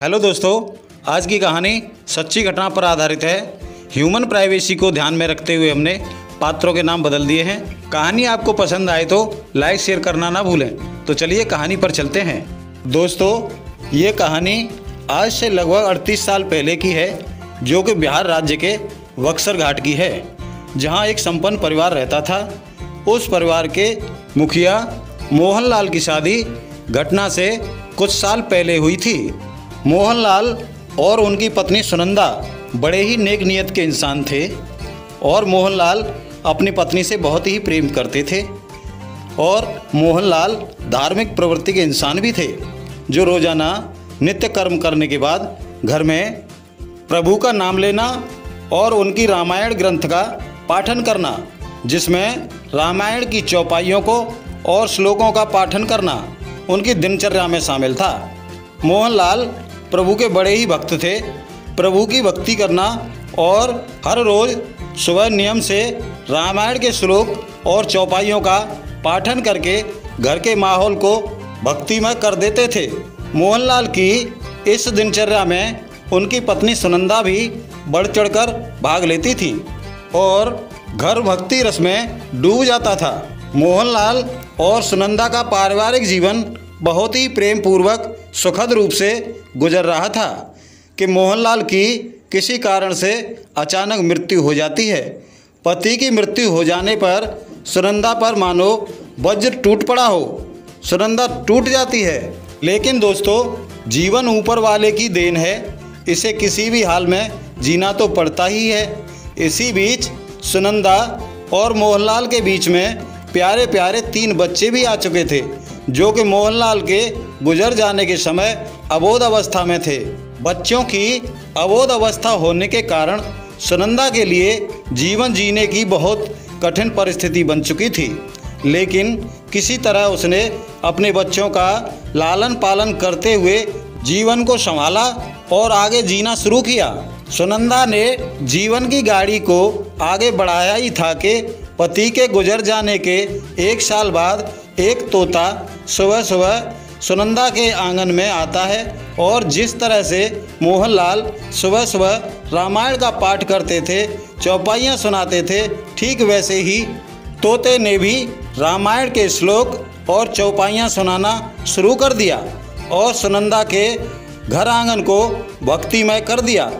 Hello दोस्तों, आज की कहानी सच्ची घटना पर आधारित है। ह्यूमन प्राइवेसी को ध्यान में रखते हुए हमने पात्रों के नाम बदल दिए हैं। कहानी आपको पसंद आए तो लाइक शेयर करना ना भूलें। तो चलिए कहानी पर चलते हैं। दोस्तों, ये कहानी आज से लगभग 38 साल पहले की है, जो कि बिहार राज्य के बक्सर घाट की है, जहाँ एक संपन्न परिवार रहता था। उस परिवार के मुखिया मोहनलाल की शादी घटना से कुछ साल पहले हुई थी। मोहनलाल और उनकी पत्नी सुनंदा बड़े ही नेक नियत के इंसान थे और मोहनलाल अपनी पत्नी से बहुत ही प्रेम करते थे। और मोहनलाल धार्मिक प्रवृत्ति के इंसान भी थे, जो रोज़ाना नित्य कर्म करने के बाद घर में प्रभु का नाम लेना और उनकी रामायण ग्रंथ का पाठन करना, जिसमें रामायण की चौपाइयों को और श्लोकों का पाठन करना उनकी दिनचर्या में शामिल था। मोहनलाल प्रभु के बड़े ही भक्त थे। प्रभु की भक्ति करना और हर रोज़ सुबह नियम से रामायण के श्लोक और चौपाइयों का पाठन करके घर के माहौल को भक्तिमय कर देते थे। मोहनलाल की इस दिनचर्या में उनकी पत्नी सुनंदा भी बढ़ चढ़कर भाग लेती थी और घर भक्ति रस में डूब जाता था। मोहनलाल और सुनंदा का पारिवारिक जीवन बहुत ही प्रेम पूर्वक सुखद रूप से गुजर रहा था कि मोहनलाल की किसी कारण से अचानक मृत्यु हो जाती है। पति की मृत्यु हो जाने पर सुनंदा पर मानो वज्र टूट पड़ा हो। सुनंदा टूट जाती है। लेकिन दोस्तों, जीवन ऊपर वाले की देन है, इसे किसी भी हाल में जीना तो पड़ता ही है। इसी बीच सुनंदा और मोहनलाल के बीच में प्यारे प्यारे 3 बच्चे भी आ चुके थे, जो कि मोहनलाल के गुजर जाने के समय अबोध अवस्था में थे। बच्चों की अबोध अवस्था होने के कारण सुनंदा के लिए जीवन जीने की बहुत कठिन परिस्थिति बन चुकी थी। लेकिन किसी तरह उसने अपने बच्चों का लालन पालन करते हुए जीवन को संभाला और आगे जीना शुरू किया। सुनंदा ने जीवन की गाड़ी को आगे बढ़ाया ही था कि पति के गुजर जाने के 1 साल बाद एक तोता सुबह सुबह सुनंदा के आंगन में आता है और जिस तरह से मोहनलाल सुबह सुबह रामायण का पाठ करते थे, चौपाइयाँ सुनाते थे, ठीक वैसे ही तोते ने भी रामायण के श्लोक और चौपाइयाँ सुनाना शुरू कर दिया और सुनंदा के घर आंगन को भक्तिमय कर दिया।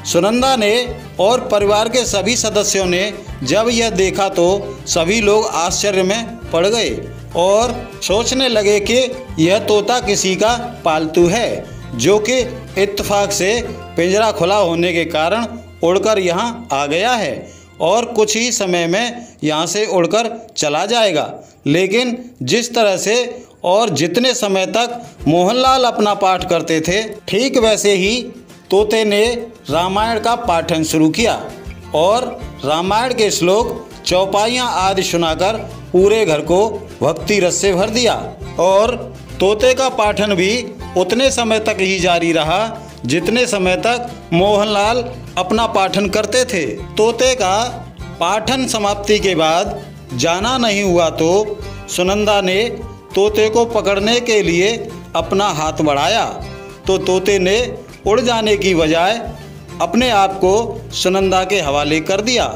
सुनंदा ने और परिवार के सभी सदस्यों ने जब यह देखा तो सभी लोग आश्चर्य में पड़ गए और सोचने लगे कि यह तोता किसी का पालतू है, जो कि इत्तेफाक से पिंजरा खुला होने के कारण उड़कर यहाँ आ गया है और कुछ ही समय में यहाँ से उड़कर चला जाएगा। लेकिन जिस तरह से और जितने समय तक मोहनलाल अपना पाठ करते थे, ठीक वैसे ही तोते ने रामायण का पाठन शुरू किया और रामायण के श्लोक, चौपाइयाँ आदि सुनाकर पूरे घर को भक्ति रस से भर दिया। और तोते का पाठन भी उतने समय तक ही जारी रहा जितने समय तक मोहनलाल अपना पाठन करते थे। तोते का पाठन समाप्ति के बाद जाना नहीं हुआ तो सुनंदा ने तोते को पकड़ने के लिए अपना हाथ बढ़ाया तो तोते ने उड़ जाने की बजाय अपने आप को सुनंदा के हवाले कर दिया।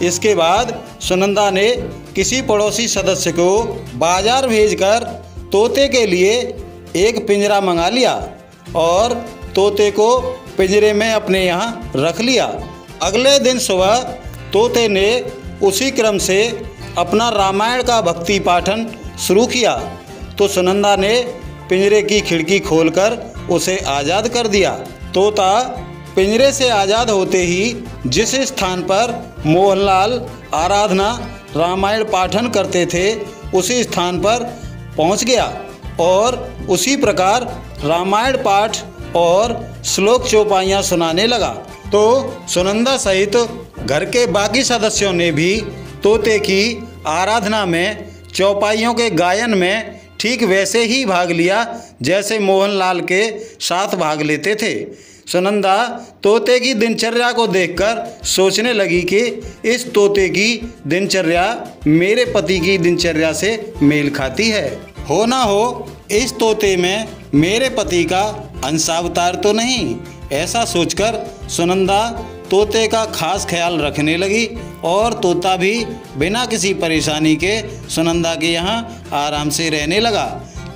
इसके बाद सुनंदा ने किसी पड़ोसी सदस्य को बाजार भेजकर तोते के लिए एक पिंजरा मंगा लिया और तोते को पिंजरे में अपने यहाँ रख लिया। अगले दिन सुबह तोते ने उसी क्रम से अपना रामायण का भक्ति पाठन शुरू किया तो सुनंदा ने पिंजरे की खिड़की खोलकर उसे आज़ाद कर दिया। तोता पिंजरे से आज़ाद होते ही जिस स्थान पर मोहनलाल आराधना रामायण पाठन करते थे, उसी स्थान पर पहुंच गया और उसी प्रकार रामायण पाठ और श्लोक चौपाइयाँ सुनाने लगा। तो सुनंदा सहित घर के बाकी सदस्यों ने भी तोते की आराधना में, चौपाइयों के गायन में ठीक वैसे ही भाग लिया जैसे मोहनलाल के साथ भाग लेते थे। सुनंदा तोते की दिनचर्या को देखकर सोचने लगी कि इस तोते की दिनचर्या मेरे पति की दिनचर्या से मेल खाती है। हो ना हो इस तोते में मेरे पति का अंशावतार तो नहीं। ऐसा सोचकर सुनंदा तोते का खास ख्याल रखने लगी और तोता भी बिना किसी परेशानी के सुनंदा के यहाँ आराम से रहने लगा।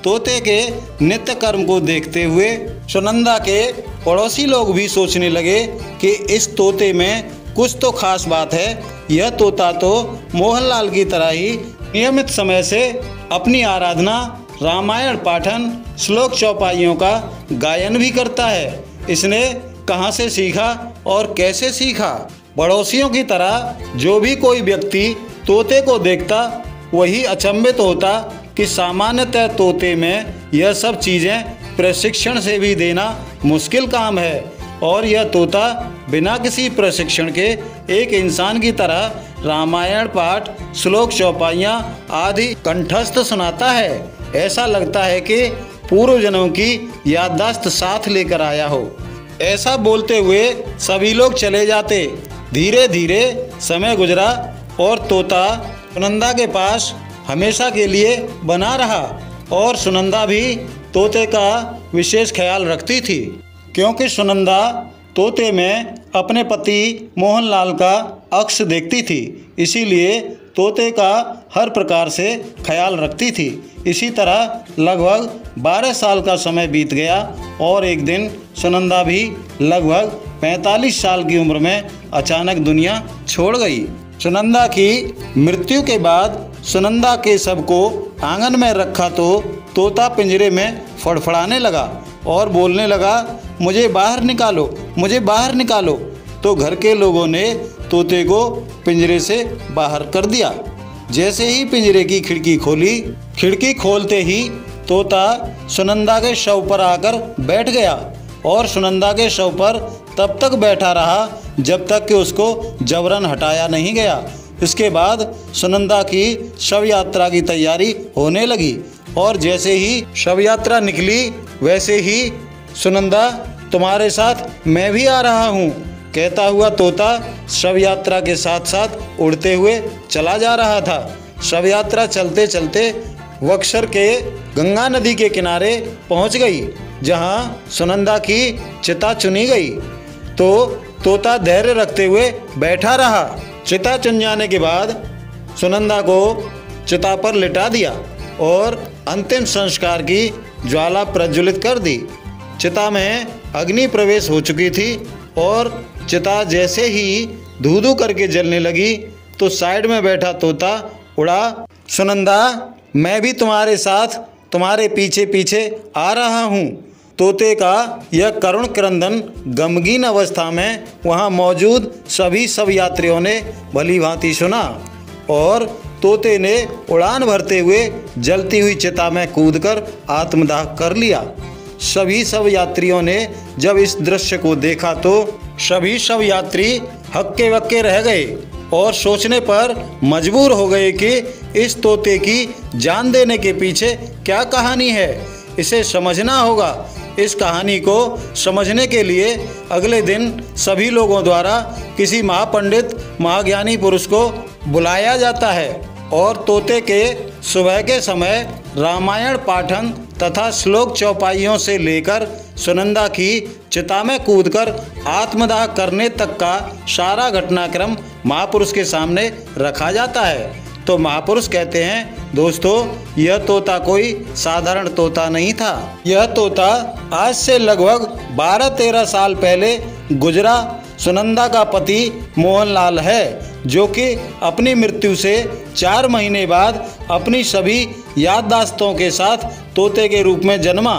तोते के नित्य कर्म को देखते हुए सुनंदा के पड़ोसी लोग भी सोचने लगे कि इस तोते में कुछ तो खास बात है। यह तोता तो मोहनलाल की तरह ही नियमित समय से अपनी आराधना, रामायण पाठन, श्लोक चौपाइयों का गायन भी करता है। इसने कहाँ से सीखा और कैसे सीखा? पड़ोसियों की तरह जो भी कोई व्यक्ति तोते को देखता वही अचंभित होता कि सामान्यतः तोते में यह सब चीज़ें प्रशिक्षण से भी देना मुश्किल काम है और यह तोता बिना किसी प्रशिक्षण के एक इंसान की तरह रामायण पाठ, श्लोक चौपाइयाँ आदि कंठस्थ सुनाता है। ऐसा लगता है कि पूर्व जन्मों की याददाश्त साथ लेकर आया हो। ऐसा बोलते हुए सभी लोग चले जाते। धीरे धीरे समय गुजरा और तोता सुनंदा के पास हमेशा के लिए बना रहा और सुनंदा भी तोते का विशेष ख्याल रखती थी, क्योंकि सुनंदा तोते में अपने पति मोहनलाल का अक्स देखती थी, इसीलिए तोते का हर प्रकार से ख्याल रखती थी। इसी तरह लगभग 12 साल का समय बीत गया और एक दिन सुनंदा भी लगभग 45 साल की उम्र में अचानक दुनिया छोड़ गई। सुनंदा की मृत्यु के बाद सुनंदा के शव को आंगन में रखा तो तोता पिंजरे में फड़फड़ाने लगा और बोलने लगा, मुझे बाहर निकालो, मुझे बाहर निकालो। तो घर के लोगों ने तोते को पिंजरे से बाहर कर दिया। जैसे ही पिंजरे की खिड़की खोली, खिड़की खोलते ही तोता सुनंदा के शव पर आकर बैठ गया और सुनंदा के शव पर तब तक बैठा रहा जब तक कि उसको जबरन हटाया नहीं गया। इसके बाद सुनंदा की शव यात्रा की तैयारी होने लगी और जैसे ही शव यात्रा निकली वैसे ही सुनंदा, तुम्हारे साथ मैं भी आ रहा हूँ, कहता हुआ तोता शव यात्रा के साथ साथ उड़ते हुए चला जा रहा था। शव यात्रा चलते चलते बक्सर के गंगा नदी के किनारे पहुँच गई, जहाँ सुनंदा की चिता चुनी गई। तो तोता धैर्य रखते हुए बैठा रहा। चिता चुन जाने के बाद सुनंदा को चिता पर लिटा दिया और अंतिम संस्कार की ज्वाला प्रज्वलित कर दी। चिता में अग्नि प्रवेश हो चुकी थी और चिता जैसे ही धू धू करके जलने लगी तो साइड में बैठा तोता उड़ा, सुनंदा मैं भी तुम्हारे साथ तुम्हारे पीछे पीछे आ रहा हूँ। तोते का यह करुण क्रंदन गमगीन अवस्था में वहाँ मौजूद सभी सब यात्रियों ने भली भांति सुना और तोते ने उड़ान भरते हुए जलती हुई चिता में कूदकर आत्मदाह कर लिया। सभी सब यात्रियों ने जब इस दृश्य को देखा तो सभी सब यात्री हक्के बक्के रह गए और सोचने पर मजबूर हो गए कि इस तोते की जान देने के पीछे क्या कहानी है, इसे समझना होगा। इस कहानी को समझने के लिए अगले दिन सभी लोगों द्वारा किसी महापंडित, महाज्ञानी पुरुष को बुलाया जाता है और तोते के सुबह के समय रामायण पाठन तथा श्लोक चौपाइयों से लेकर सुनंदा की चिता में कूदकर आत्मदाह करने तक का सारा घटनाक्रम महापुरुष के सामने रखा जाता है। तो महापुरुष कहते हैं, दोस्तों यह तोता कोई साधारण तोता नहीं था। यह तोता आज से लगभग 12-13 साल पहले गुजरा सुनंदा का पति मोहनलाल है, जो कि अपनी मृत्यु से 4 महीने बाद अपनी सभी याददाश्तों के साथ तोते के रूप में जन्मा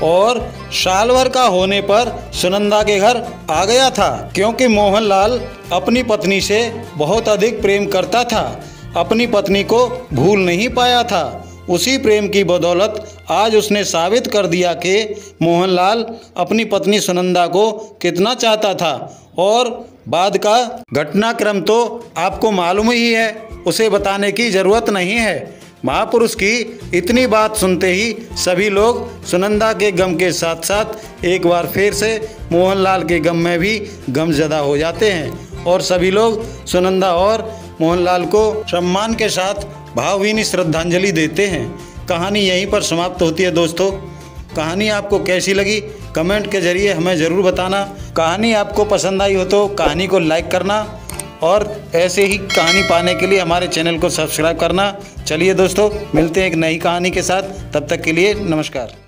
और साल भर का होने पर सुनंदा के घर आ गया था, क्योंकि मोहनलाल अपनी पत्नी से बहुत अधिक प्रेम करता था, अपनी पत्नी को भूल नहीं पाया था। उसी प्रेम की बदौलत आज उसने साबित कर दिया कि मोहनलाल अपनी पत्नी सुनंदा को कितना चाहता था और बाद का घटनाक्रम तो आपको मालूम ही है, उसे बताने की ज़रूरत नहीं है। महापुरुष की इतनी बात सुनते ही सभी लोग सुनंदा के गम के साथ साथ एक बार फिर से मोहनलाल के गम में भी गमज़दा हो जाते हैं और सभी लोग सुनंदा और मोहनलाल को सम्मान के साथ भावभीनी श्रद्धांजलि देते हैं। कहानी यहीं पर समाप्त होती है। दोस्तों, कहानी आपको कैसी लगी कमेंट के जरिए हमें ज़रूर बताना। कहानी आपको पसंद आई हो तो कहानी को लाइक करना और ऐसे ही कहानी पाने के लिए हमारे चैनल को सब्सक्राइब करना। चलिए दोस्तों, मिलते हैं एक नई कहानी के साथ, तब तक के लिए नमस्कार।